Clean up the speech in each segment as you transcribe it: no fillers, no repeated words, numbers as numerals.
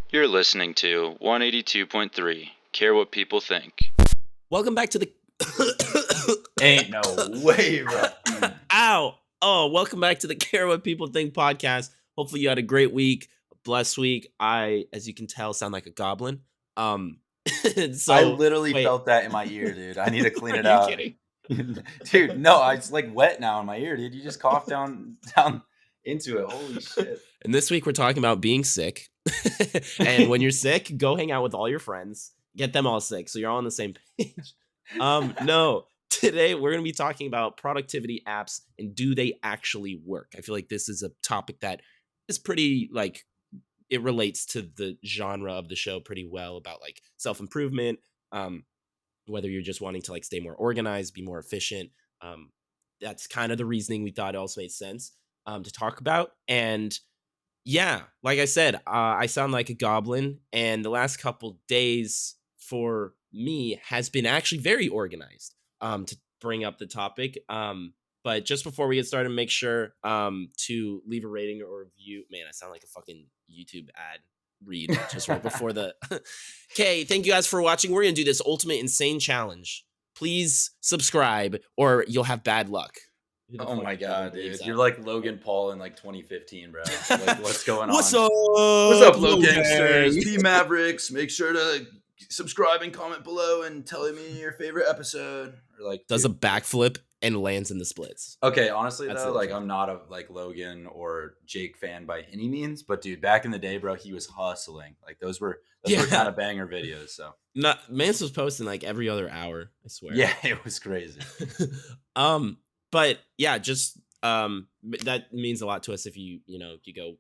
You're listening to 182.3. Care what people think. Welcome back to the. Ain't no way, bro. Ow! Oh, welcome back to the Care What People Think podcast. Hopefully, you had a great week, a blessed week. I, as you can tell, sound like a goblin. So I literally wait. felt that in my ear, dude. I need to clean it Are you out. kidding? Dude, no, it's like wet now in my ear, dude. You just coughed down into it. Holy shit. And this week we're talking about being sick. And when you're sick, go hang out with all your friends. Get them all sick, so you're all on the same page. No. Today we're going to be talking about productivity apps and do they actually work? I feel like this is a topic that is pretty it relates to the genre of the show pretty well about like self-improvement, whether you're just wanting to like stay more organized, be more efficient. That's kind of the reasoning we thought it also made sense to talk about. And yeah, like I said, I sound like a goblin, and the last couple days for me has been actually very organized. To bring up the topic, but just before we get started, make sure to leave a rating or review. Man, I sound like a fucking YouTube ad read just right before the. Okay, thank you guys for watching. We're gonna do this ultimate insane challenge. Please subscribe, or you'll have bad luck. Oh my god, dude. You're like Logan Paul in like 2015, bro. Like, what's going on? What's up? What's up, Low Gangsters? P Mavericks. Make sure to subscribe and comment below and tell me your favorite episode. Or like does a backflip and lands in the splits. Okay, honestly That's though, like I'm not a like Logan or Jake fan by any means, but dude, back in the day, bro, he was hustling. Like those were kind of banger videos. So Mance was posting like every other hour, I swear. Yeah, it was crazy. But yeah, just that means a lot to us if you go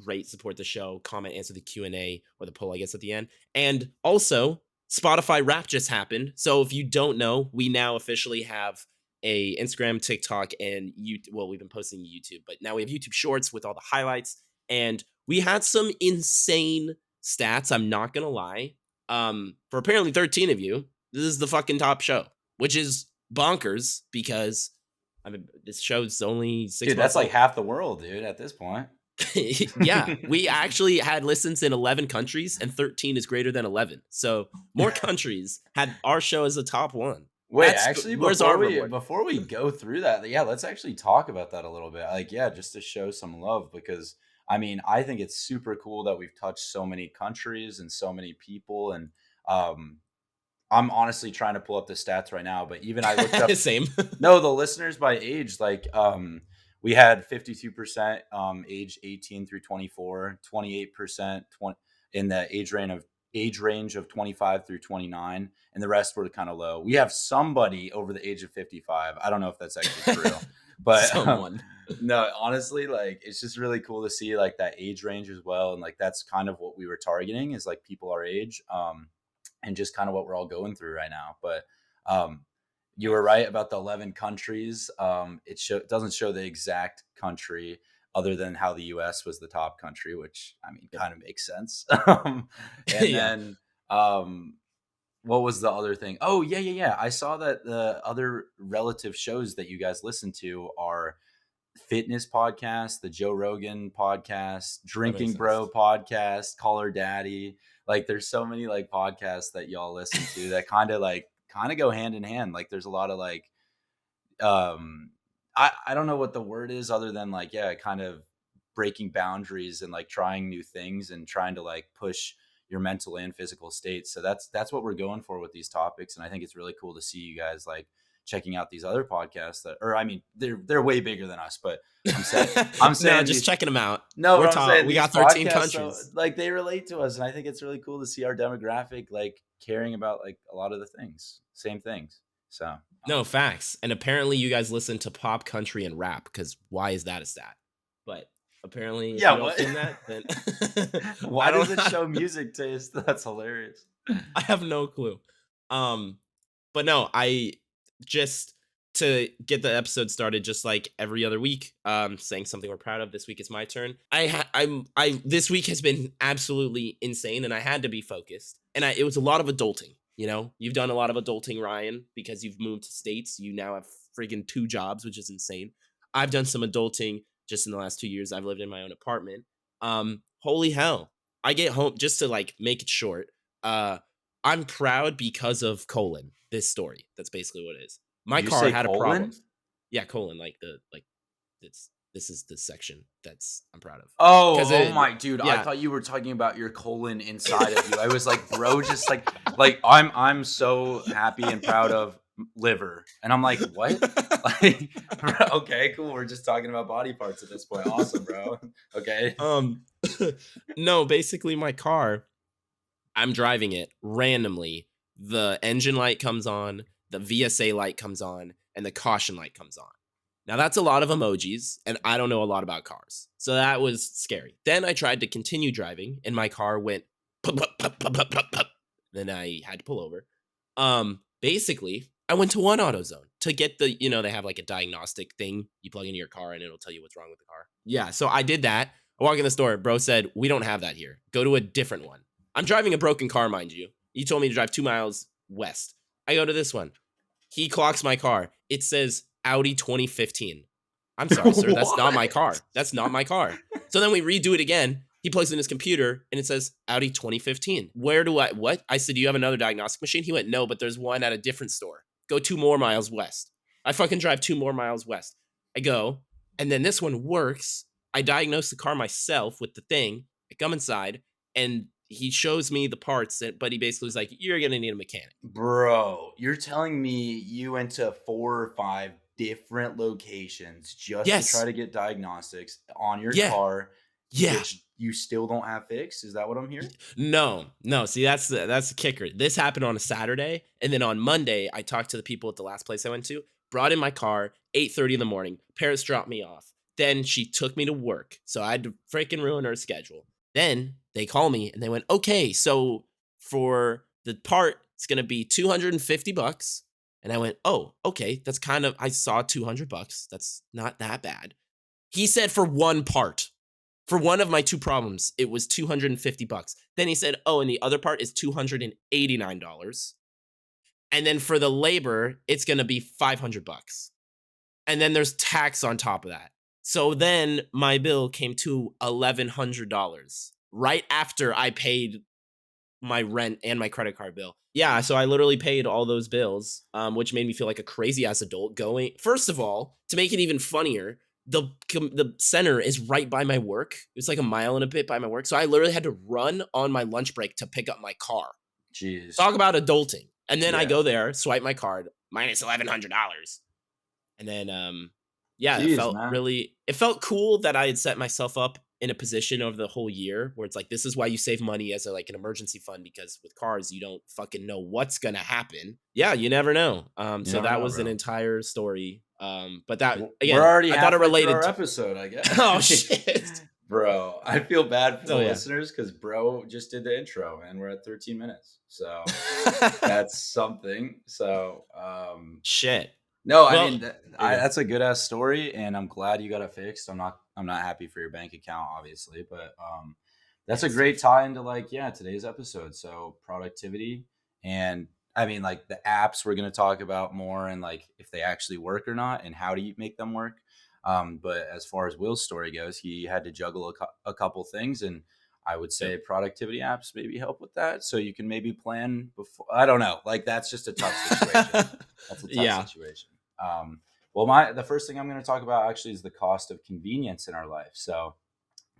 rate, support the show, comment, answer the Q&A or the poll, I guess, at the end. And also, Spotify Wrap just happened. So if you don't know, we now officially have a Instagram, TikTok, and YouTube. Well, we've been posting YouTube, but now we have YouTube Shorts with all the highlights. And we had some insane stats, I'm not going to lie. For apparently 13 of you, this is the fucking top show, which is bonkers because I mean this show's only 6 months. Dude, that's like half the world, dude, at this point. Yeah, we actually had listens in 11 countries and 13 is greater than 11. So more countries had our show as the top one. Wait, actually, before we go through that, yeah, let's actually talk about that a little bit. Like, yeah, just to show some love, because I mean, I think it's super cool that we've touched so many countries and so many people. And I'm honestly trying to pull up the stats right now, but even I looked up same. No, the listeners by age, like we had 52% age 18 through 24, 28% in the age range of 25 through 29, and the rest were kind of low. We have somebody over the age of 55. I don't know if that's actually true, but someone. No, honestly, like it's just really cool to see like that age range as well, and like that's kind of what we were targeting is like people our age, and just kind of what we're all going through right now. But you were right about the 11 countries. It doesn't show the exact country other than how the US was the top country, which I mean, kind of makes sense. And then, what was the other thing? Oh yeah. I saw that the other relative shows that you guys listen to are fitness podcast, the Joe Rogan podcast, Drinking Bro podcast, Call Her Daddy. Like there's so many like podcasts that y'all listen to that kind of go hand in hand. Like there's a lot of like I don't know what the word is other than like, yeah, kind of breaking boundaries and like trying new things and trying to like push your mental and physical state. So that's what we're going for with these topics. And I think it's really cool to see you guys like checking out these other podcasts I mean, they're way bigger than us, but I'm saying no, just checking them out. No, we got 13 countries. So, like they relate to us. And I think it's really cool to see our demographic, like caring about like a lot of the same things. So no facts. And apparently you guys listen to pop, country, and rap, because why is that a stat? But apparently, yeah, if you don't that, then why does it show music taste? That's hilarious. I have no clue. But no, I just to get the episode started, just like every other week, saying something we're proud of. This week is my turn. This week has been absolutely insane, and I had to be focused. And it was a lot of adulting. You know, you've done a lot of adulting, Ryan, because you've moved to states. You now have friggin' 2 jobs, which is insane. I've done some adulting just in the last 2 years. I've lived in my own apartment, Holy hell. I get home just to like make it short. I'm proud because of colon, this story. That's basically what it is. My Did you car say had a problem. colon? Yeah, colon, this is the section that's I'm proud of. Oh, Cause oh it my dude! I yeah. thought you were talking about your colon inside of you. I was like, bro, just like I'm so happy and proud of liver, and I'm like, what? Like, bro, okay, cool. We're just talking about body parts at this point. Awesome, bro. Okay. um no, basically my car, I'm driving it randomly. The engine light comes on, the VSA light comes on, and the caution light comes on. Now that's a lot of emojis, and I don't know a lot about cars. So that was scary. Then I tried to continue driving, and my car went pup, pup, pup, pup, pup, pup, pup. Then I had to pull over. Basically, I went to one AutoZone to get the, they have like a diagnostic thing you plug into your car and it'll tell you what's wrong with the car. Yeah, so I did that. I walk in the store, bro said, "We don't have that here. Go to a different one." I'm driving a broken car, mind you. He told me to drive 2 miles west. I go to this one. He clocks my car. It says Audi 2015. I'm sorry, sir. That's not my car. What? That's not my car. So then we redo it again. He plugs in his computer and it says Audi 2015. Where do I, what? I said, "Do you have another diagnostic machine?" He went, "No, but there's one at a different store. Go 2 more miles west." I fucking drive 2 more miles west. I go, and then this one works. I diagnose the car myself with the thing. I come inside and he shows me the parts, but he basically was like, "You're going to need a mechanic." Bro, you're telling me you went to 4 or 5 different locations just to try Yes. to get diagnostics on your Yeah. car, Yeah. which you still don't have fixed? Is that what I'm hearing? No. See, that's the kicker. This happened on a Saturday, and then on Monday, I talked to the people at the last place I went to. Brought in my car, 8:30 in the morning. Paris dropped me off. Then she took me to work, so I had to freaking ruin her schedule. Then they call me and they went, "Okay, so for the part, it's gonna be $250." And I went, "Oh, okay, that's kind of." I saw $200. That's not that bad. He said for one part. For one of my 2 problems, it was $250. Then he said, "Oh, and the other part is $289. And then for the labor, it's gonna be $500. And then there's tax on top of that." So then my bill came to $1,100 right after I paid my rent and my credit card bill. Yeah, so I literally paid all those bills, which made me feel like a crazy ass adult going. First of all, to make it even funnier, the center is right by my work. It was like a mile and a bit by my work. So I literally had to run on my lunch break to pick up my car. Jeez. Talk about adulting. And then I Yeah. go there, swipe my card, minus $1,100. And then yeah, Jeez, man. it felt cool that I had set myself up in a position over the whole year where it's like, this is why you save money as like an emergency fund, because with cars you don't fucking know what's gonna happen. Yeah, you never know. You So never that know, was an bro. entire story. But that We're again, already I thought it halfway through related our to episode, I guess. Oh shit. Bro, I feel bad for the Oh yeah. listeners because bro just did the intro and we're at 13 minutes. So that's something. So Shit. no, I Well, mean there you go. that's a good ass story, and I'm glad you got it fixed. I'm not happy for your bank account, obviously, but that's a great tie into like today's episode. So productivity, and I mean like the apps we're gonna talk about more, and like if they actually work or not, and how do you make them work. But as far as Will's story goes, he had to juggle a couple things, and I would say productivity apps maybe help with that. So you can maybe plan before. I don't know. Like that's just a tough situation. That's a tough Yeah. situation. Well, the first thing I'm going to talk about actually is the cost of convenience in our life. So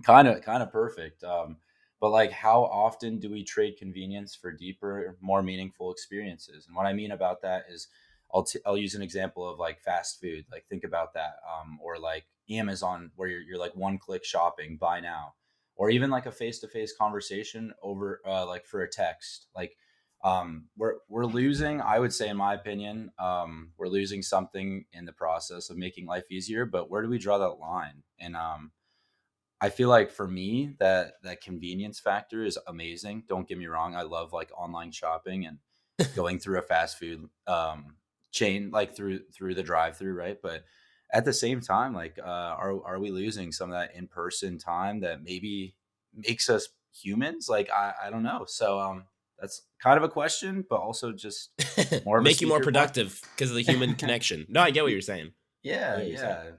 kind of perfect. But like, how often do we trade convenience for deeper, more meaningful experiences? And what I mean about that is, I'll use an example of like fast food. Like think about that, or like Amazon, where you're like one click shopping, buy now, or even like a face to face conversation over like for a text. Like we're losing, I would say, in my opinion, we're losing something in the process of making life easier. But where do we draw that line? And I feel like for me that convenience factor is amazing. Don't get me wrong. I love like online shopping and going through a fast food chain, like through the drive through, right? But at the same time, like are we losing some of that in-person time that maybe makes us humans? Like I don't know. So that's kind of a question, but also just more of a Make you more speaker point. productive because of the human connection. No, I get what you're saying. I Yeah, get what you're saying. yeah.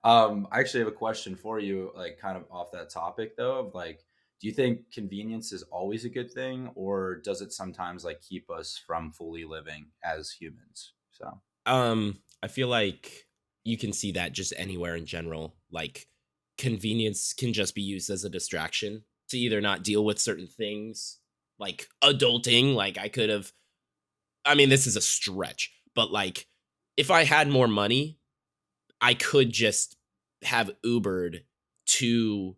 I actually have a question for you, like kind of off that topic though, of like, do you think convenience is always a good thing, or does it sometimes like keep us from fully living as humans? So I feel like you can see that just anywhere in general. Like convenience can just be used as a distraction to either not deal with certain things, like adulting. Like I could have, I mean, this is a stretch, but like if I had more money, I could just have Ubered to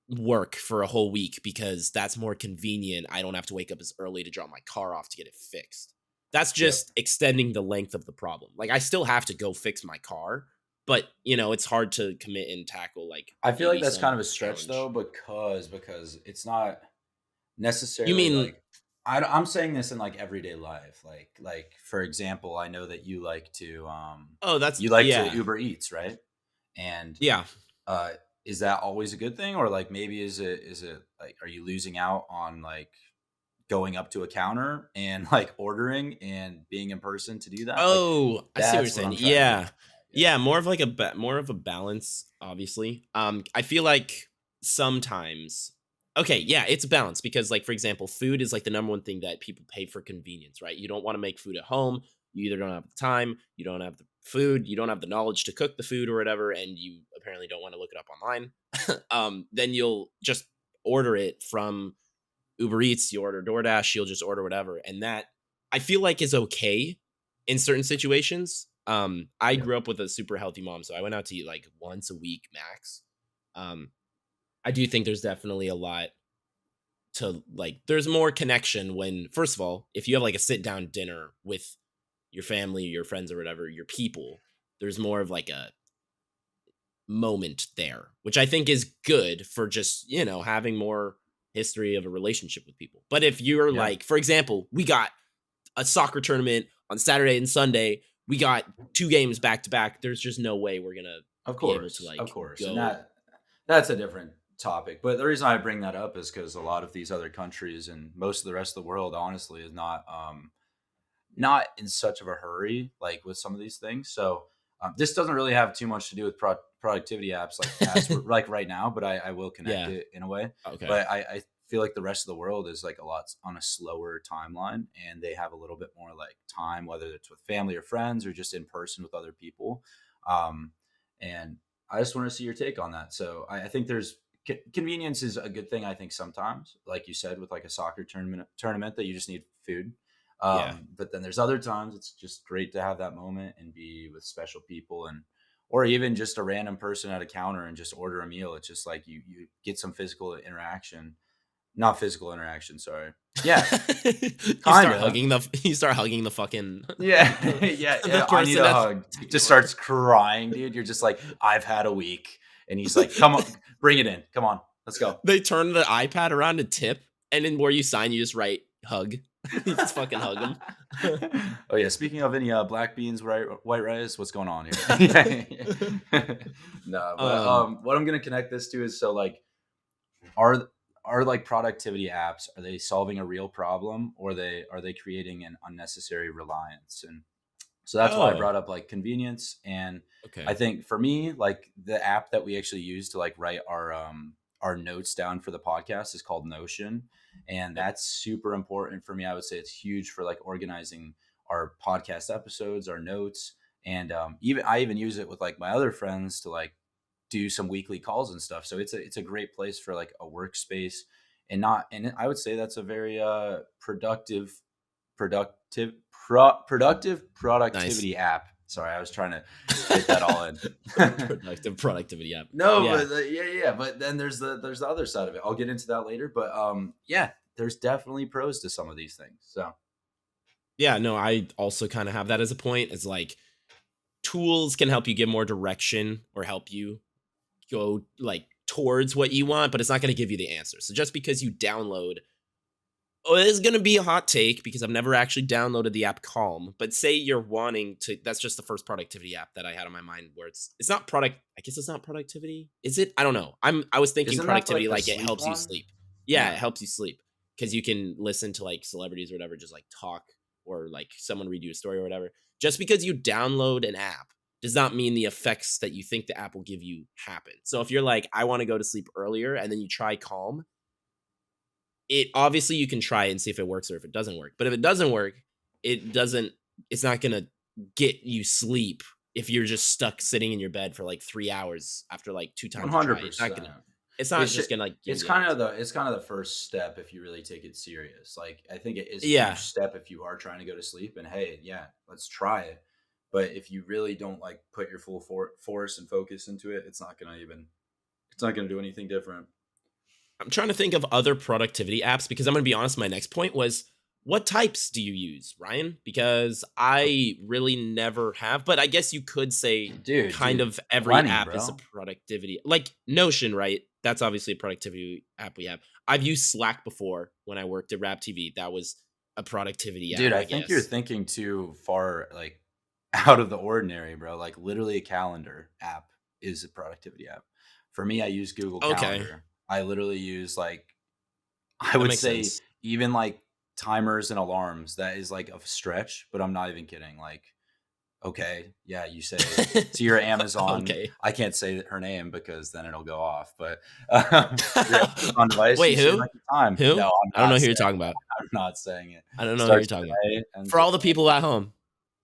work for a whole week because that's more convenient. I don't have to wake up as early to drop my car off to get it fixed. That's yep. just extending the length of the problem. Like I still have to go fix my car, but it's hard to commit and tackle like I feel like maybe that's kind of some a stretch though, challenge. because it's not You necessarily mean, like I'm saying this in like everyday life. Like for example, I know that oh, that's you like to yeah. Uber Eats, right? And Yeah. uh is that always a good thing, or like maybe is it like, are you losing out on like going up to a counter and like ordering and being in person to do that? Like Oh, I see what you're that's what saying. I'm trying to get Yeah. at. Yeah, more of like a more of a balance, obviously. I feel like sometimes okay, yeah, it's a balance because like for example, food is like the number one thing that people pay for convenience, right? You don't want to make food at home. You either don't have the time, you don't have the food, you don't have the knowledge to cook the food or whatever, and you apparently don't want to look it up online. Then you'll just order it from Uber Eats, you order DoorDash, you'll just order whatever. And that I feel like is okay in certain situations. I Yeah. grew up with a super healthy mom, so I went out to eat like once a week max. Um, I do think there's definitely a lot to like, there's more connection when, first of all, if you have like a sit down dinner with your family, your friends, or whatever, your people, there's more of like a moment there, which I think is good for just, having more history of a relationship with people. But if you're Yeah. like, for example, we got a soccer tournament on Saturday and Sunday, we got two games back to back. There's just no way we're going to be able to Of like course. And go. that's a different topic. But the reason I bring that up is because a lot of these other countries and most of the rest of the world, honestly, is not in such of a hurry, like with some of these things. So this doesn't really have too much to do with productivity apps, like like right now, but I will connect Yeah. it in a way. Okay. But I feel like the rest of the world is like a lot on a slower timeline, and they have a little bit more like time, whether it's with family or friends or just in person with other people. Um, and I just want to see your take on that. So I think convenience is a good thing. I think sometimes, like you said, with like a soccer tournament that you just need food. Yeah. But then there's other times it's just great to have that moment and be with special people, and or even just a random person at a counter and just order a meal. It's just like you get some physical interaction, not physical interaction. Sorry. Yeah, kind of. You start hugging the fucking Yeah, the yeah. I need person a that's hug. taking Just your order. starts crying, dude. You're just like, I've had a week, and he's like, come on, bring it in. Come on, let's go. They turn the iPad around to tip, and then where you sign, you just write hug. You just fucking hug them. Oh yeah. Speaking of any black beans, white rice, what's going on here? Yeah, yeah. No, but um, what I'm gonna connect this to is, so like, are are like productivity apps, are they solving a real problem, or are they creating an unnecessary reliance? And so that's why I oh, brought up like convenience. And I okay. think for me, like the app that we actually use to like write our notes down for the podcast is called Notion. And Yep. that's super important for me. I would say it's huge for like organizing our podcast episodes, our notes. And even I even use it with like my other friends to like do some weekly calls and stuff. So it's a great place for like a workspace, and I would say that's a very productive productive Nice. productivity app. Sorry, I was trying to fit that all in. Productive productivity app. No, Yeah. but yeah. But then there's the other side of it. I'll get into that later. But yeah, there's definitely pros to some of these things. So Yeah, no, I also kind of have that as a point. It's like tools can help you give more direction or help you go like towards what you want, but it's not going to give you the answer. So just because you download, oh, it is going to be a hot take because I've never actually downloaded the app Calm, but say you're wanting to, that's just the first productivity app that I had on my mind where it's not product, I guess it's not productivity. Is it? I don't know. I was thinking isn't that productivity like the like it sleep helps you one? sleep. Yeah, it Yeah. helps you sleep because you can listen to like celebrities or whatever just like talk or like someone read you a story or whatever. Just because you download an app does not mean the effects that you think the app will give you happen. So if you're like, I want to go to sleep earlier, and then you try Calm, it obviously you can try it and see if it works or if it doesn't work. But if it doesn't work, it's not gonna get you sleep if you're just stuck sitting in your bed for like 3 hours after like 2 times you try it. It's not just gonna like it's kind of the first step if you really take it serious. Like, I think it is a Yeah. huge step if you are trying to go to sleep, and hey, yeah, let's try it. But if you really don't like put your full force and focus into it, it's not gonna do anything different. I'm trying to think of other productivity apps because I'm going to be honest. My next point was, what types do you use, Ryan? Because I really never have, but I guess you could say kind of every plenty, app is a bro. productivity, like Notion, right? That's obviously a productivity app we have. I've used Slack before when I worked at Rap TV. That was a productivity app. Dude, I I think you're guess. thinking too far, like out of the ordinary, bro. Like, literally, a calendar app is a productivity app. For me, I use Google Okay, Calendar. I literally use, like, I that would makes say, sense. even like timers and alarms. That is like a stretch, but I'm not even kidding. Like, okay, yeah, you say to your Amazon. Okay. I can't say her name because then it'll go off. But your Amazon device, you Wait, say who? like the time. Who? No, I don't know who you're talking about. I'm not saying it. I don't know who you're Starts with talking about. an A, ends For all with the an people at home,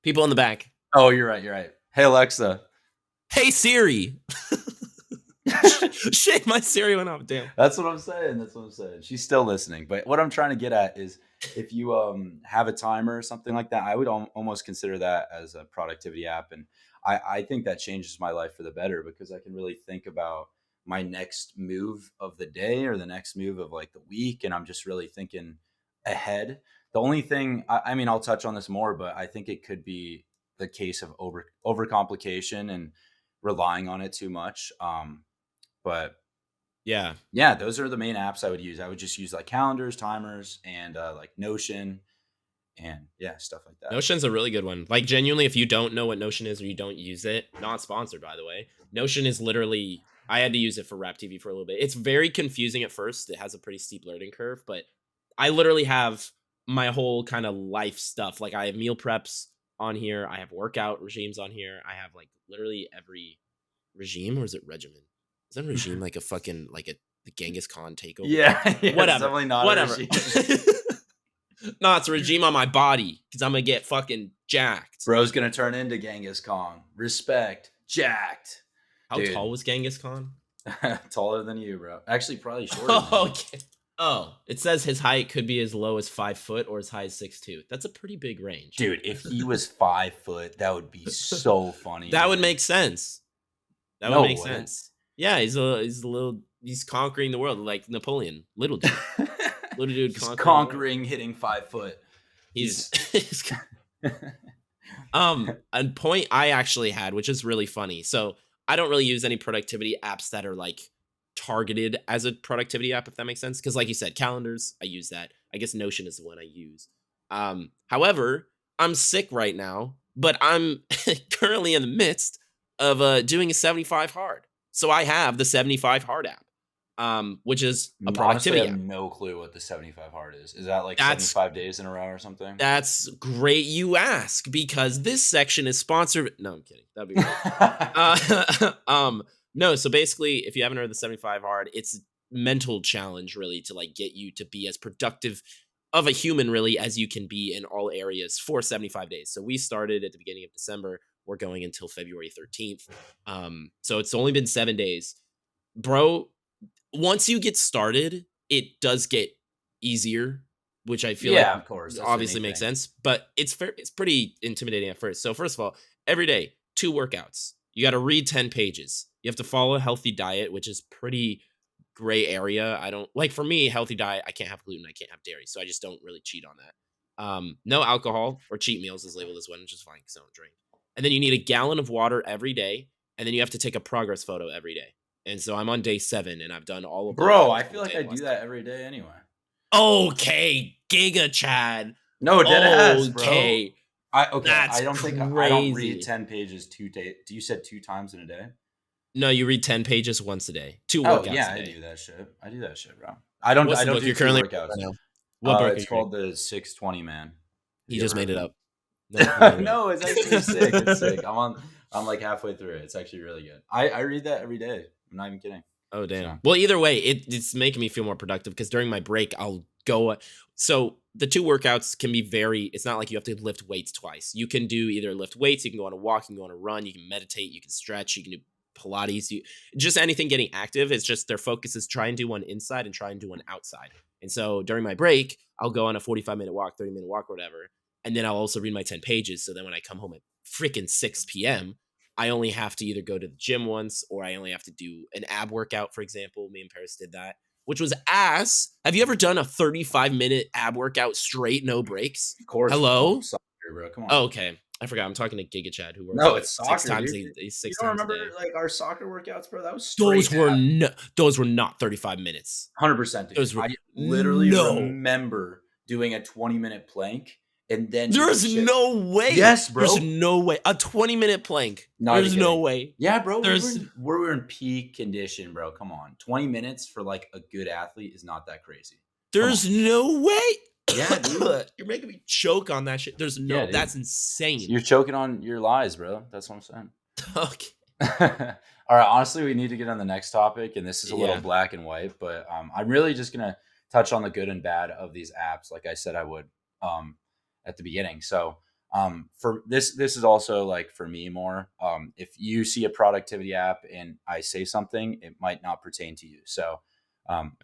people in the back. Oh, you're right. You're right. Hey, Alexa. Hey Siri. Shit, my Siri went off. Damn. That's what I'm saying. That's what I'm saying. She's still listening. But what I'm trying to get at is, if you have a timer or something like that, I would almost consider that as a productivity app. And I think that changes my life for the better, because I can really think about my next move of the day or the next move of like the week. And I'm just really thinking ahead. The only thing, I mean, I'll touch on this more, but I think it could be the case of overcomplication and relying on it too much. But Yeah. yeah, those are the main apps I would use. I would just use like calendars, timers, and like Notion, and yeah, stuff like that. Notion's a really good one. Like, genuinely, if you don't know what Notion is or you don't use it, not sponsored, by the way. Notion is literally, I had to use it for Rap TV for a little bit. It's very confusing at first. It has a pretty steep learning curve, but I literally have my whole kind of life stuff. Like, I have meal preps on here. I have workout regimes on here. I have like literally every regime, or is it regimen? Is that regime like a fucking, like the Genghis Khan takeover? Yeah, yeah, Whatever. definitely not. Whatever. No, it's a regime on my body because I'm gonna get fucking jacked. Bro's gonna turn into Genghis Khan. Respect, jacked. How tall was Genghis Khan? Taller than you, bro. Actually, probably shorter. Than you. Okay. Oh, it says his height could be as low as 5 foot or as high as 6'2". That's a pretty big range, dude. If he was 5 foot, that would be so funny. That would make sense. That would make sense. Yeah, he's conquering the world like Napoleon. Little dude. Little dude conquering hitting 5 foot. He's a point I actually had, which is really funny. So I don't really use any productivity apps that are like targeted as a productivity app, if that makes sense. Because like you said, calendars, I use that. I guess Notion is the one I use. However, I'm sick right now, but I'm currently in the midst of doing a 75 hard. So I have the 75 hard app, which is a productivity app. I have app. no clue what the 75 hard is. Is that like 75 days in a row or something? That's great you ask, because this section is sponsored. No, I'm kidding. That'd be great. No, so basically, if you haven't heard the 75 hard, it's a mental challenge really to like get you to be as productive of a human really as you can be in all areas for 75 days. So we started at the beginning of December. We're going until February 13th. So it's only been 7 days. Bro, once you get started, it does get easier, which I feel like of course, obviously makes sense, but it's pretty intimidating at first. So first of all, every day, 2 workouts. You got to read 10 pages. You have to follow a healthy diet, which is pretty gray area. I don't like, for me, healthy diet, I can't have gluten, I can't have dairy, so I just don't really cheat on that. No alcohol or cheat meals is labeled as one, which is fine because I don't drink. And then you need a gallon of water every day, and then you have to take a progress photo every day. And so I'm on day 7, and I've done all of. Bro, I feel like I do that every day anyway. Okay, Giga Chad. No, deadass, bro. Okay, I don't think I don't read 10 pages 2 days. You said 2 times in a day? No, you read 10 pages once a day. 2 workouts. Yeah, a day. I do that shit, bro. I don't do you're currently workouts. Right now? What book? It's called the 620 Man. He just made it up. No, it's actually sick. It's sick. I'm I'm like halfway through it. It's actually really good. I read that every day. I'm not even kidding. Oh damn. So. Well, either way, it's making me feel more productive because during my break I'll go. So the two workouts can be very. It's not like you have to lift weights twice. You can do either lift weights, you can go on a walk, you can go on a run, you can meditate, you can stretch, you can do Pilates, just anything getting active. It's just their focus is try and do one inside and try and do one outside. And so during my break, I'll go on a 45-minute walk, 30-minute walk, or whatever, and then I'll also read my 10 pages. So then when I come home at freaking 6 p.m. I only have to either go to the gym once or I only have to do an ab workout, for example. Me and Paris did that, which was ass. Have you ever done a 35-minute ab workout straight, no breaks? Of course. Hello? Soccer, bro. Come on. Oh, okay. I forgot. I'm talking to Giga Chad, who works No, out it's six soccer, times dude. a, six You don't times a remember day. like our soccer workouts, bro? That was straight. Those were not 35 minutes. 100%. Dude. Those were I literally no. remember doing a 20-minute plank and then There's no way. Yes, bro. There's no way. A 20-minute plank. Not There's no way. Yeah, bro. There's We were in peak condition, bro. Come on. 20 minutes for like a good athlete is not that crazy. There's no way. Yeah, dude. You're making me choke on that shit. There's no. That's insane. You're choking on your lies, bro. That's what I'm saying. Okay. All right. Honestly, we need to get on the next topic, and this is a little black and white, but I'm really just gonna touch on the good and bad of these apps, like I said I would at the beginning. So for this is also like for me more. If you see a productivity app and I say something, it might not pertain to you. So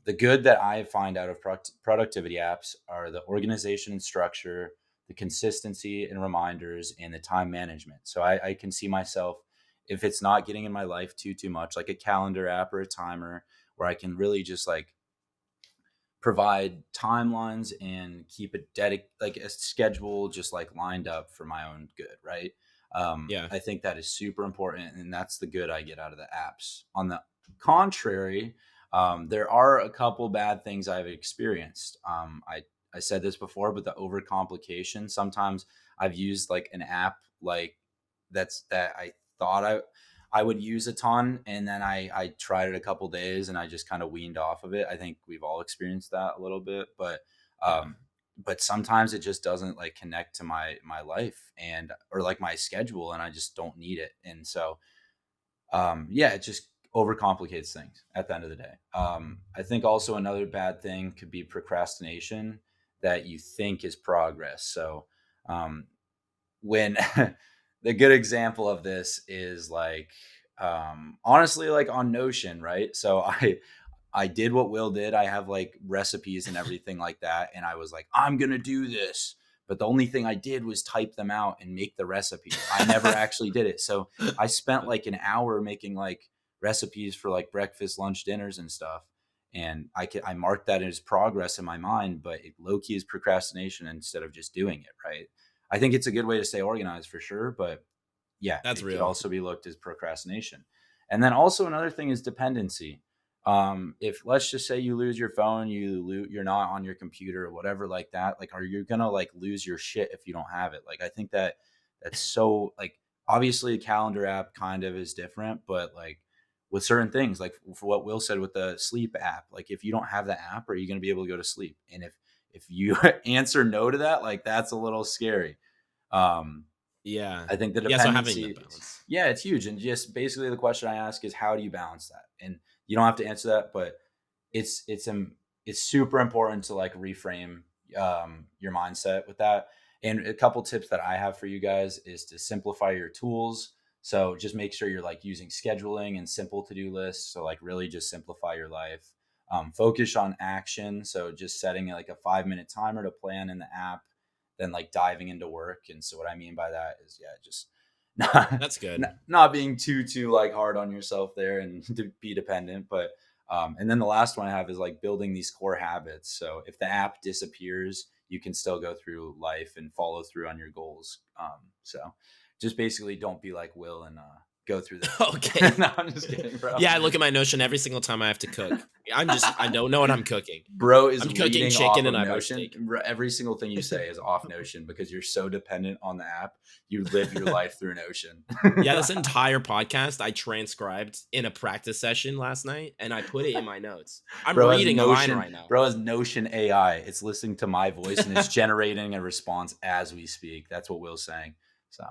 the good that I find out of productivity apps are the organization and structure, the consistency and reminders, and the time management. So I can see myself, if it's not getting in my life too much, like a calendar app or a timer, where I can really just like provide timelines and keep it like a schedule just like lined up for my own good, right? I think that is super important, and that's the good I get out of the apps. On the contrary, there are a couple bad things I've experienced. I said this before, but the overcomplication. Sometimes I've used like an app like that I thought I would use a ton, and then I tried it a couple days and I just kind of weaned off of it. I think we've all experienced that a little bit, but sometimes it just doesn't like connect to my life or like my schedule, and I just don't need it. And so it just overcomplicates things at the end of the day. I think also another bad thing could be procrastination that you think is progress. So when the good example of this is like honestly like on Notion, right? So I did what Will did. I have like recipes and everything like that, and I was like, I'm gonna do this, but the only thing I did was type them out and make the recipe. I never actually did it. So I spent like an hour making like recipes for like breakfast, lunch, dinners and stuff, and I marked that as progress in my mind, but it low-key is procrastination instead of just doing it, right? I think it's a good way to stay organized for sure, but yeah, that's real. Could also be looked as procrastination. And then also another thing is dependency. If let's just say you lose your phone, you're not on your computer or whatever like that, like are you gonna like lose your shit if you don't have it? Like I think that's so like obviously a calendar app kind of is different, but like with certain things, like for what Will said with the sleep app, like if you don't have the app, are you gonna be able to go to sleep? And if you answer no to that, like that's a little scary. I think the dependency, it's huge. And just basically the question I ask is, how do you balance that? And you don't have to answer that, but it's super important to like reframe your mindset with that. And a couple tips that I have for you guys is to simplify your tools. So just make sure you're like using scheduling and simple to-do lists. So like really just simplify your life. Focus on action. So just setting like a 5-minute timer to plan in the app, then like diving into work. And so what I mean by that is, just that's good. Not being too like hard on yourself there and to be dependent. But and then the last one I have is like building these core habits. So if the app disappears, you can still go through life and follow through on your goals. So just basically don't be like Will and go through that. Okay. No, I'm just kidding, bro. Yeah, I look at my Notion every single time I have to cook. I don't know what I'm cooking. Bro is I'm cooking chicken and I Notion. Every single thing you say is off Notion because you're so dependent on the app. You live your life through Notion. Yeah, this entire podcast I transcribed in a practice session last night, and I put it in my notes. I'm reading a line right now. Bro has Notion AI. It's listening to my voice and it's generating a response as we speak. That's what Will's saying. So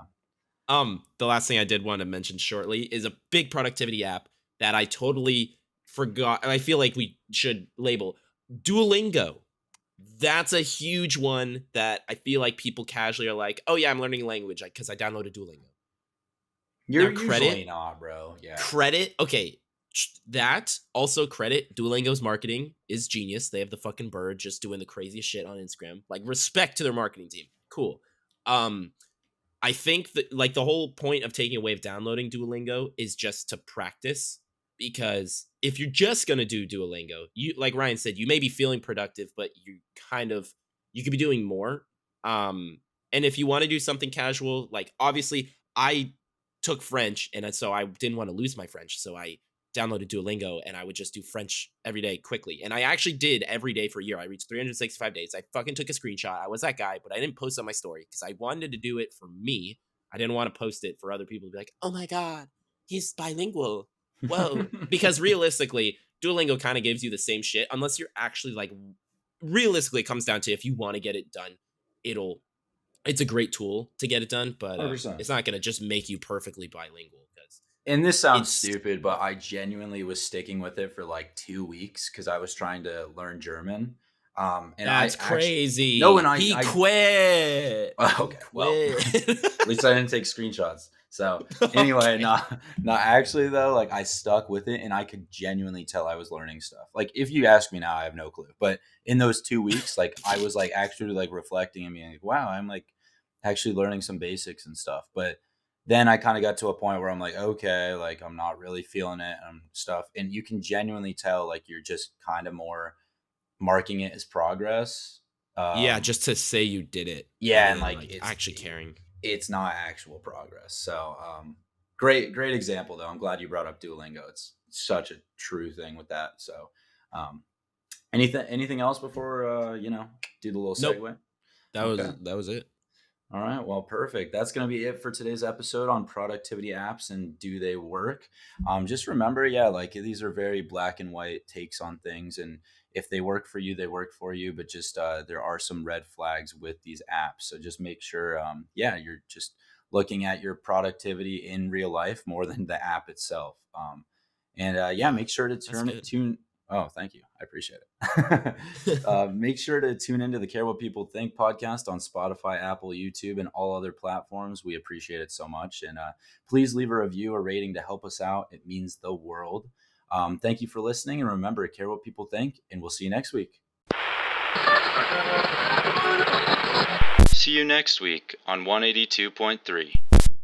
The last thing I did want to mention shortly is a big productivity app that I totally forgot. And I feel like we should label Duolingo. That's a huge one that I feel like people casually are like, oh yeah, I'm learning a language because I downloaded Duolingo. You're Now, usually not, bro. Yeah. Credit. Okay. That also credit Duolingo's marketing is genius. They have the fucking bird just doing the craziest shit on Instagram. Like, respect to their marketing team. Cool. I think that like the whole point of taking away of downloading Duolingo is just to practice, because if you're just gonna do Duolingo, you, like Ryan said, you may be feeling productive, but you could be doing more. And if you want to do something casual, like obviously I took French, and so I didn't want to lose my French, so I downloaded Duolingo and I would just do French every day quickly. And I actually did every day for a year. I reached 365 days. I fucking took a screenshot. I was that guy, but I didn't post on my story because I wanted to do it for me. I didn't want to post it for other people to be like, oh my God, he's bilingual. Whoa. Because realistically, Duolingo kind of gives you the same shit unless you're actually like, realistically, it comes down to if you want to get it done, it's a great tool to get it done, but 100%. it's not going to just make you perfectly bilingual. And this sounds stupid, but I genuinely was sticking with it for like 2 weeks because I was trying to learn German. And that's crazy. No, and he quit. Okay, well, at least I didn't take screenshots. So anyway, actually though, like I stuck with it, and I could genuinely tell I was learning stuff. Like if you ask me now, I have no clue. But in those 2 weeks, like I was like actually like reflecting and being like, wow, I'm like actually learning some basics and stuff. But then I kind of got to a point where I'm like, okay, like I'm not really feeling it and stuff. And you can genuinely tell like you're just kind of more marking it as progress. Yeah, just to say you did it. Yeah, and like it's actually caring. It's not actual progress. So great example though. I'm glad you brought up Duolingo. It's such a true thing with that. So anything else before do the little segue? Nope. That was it. All right. Well, perfect. That's going to be it for today's episode on productivity apps and do they work? Just remember, like these are very black and white takes on things. And if they work for you, they work for you. But just there are some red flags with these apps. So just make sure, you're just looking at your productivity in real life more than the app itself. Make sure to tune. Oh, thank you. I appreciate it. Make sure to tune into the Care What People Think podcast on Spotify, Apple, YouTube, and all other platforms. We appreciate it so much. And please leave a review or rating to help us out. It means the world. Thank you for listening. And remember, care what people think. And we'll see you next week. See you next week on 182.3.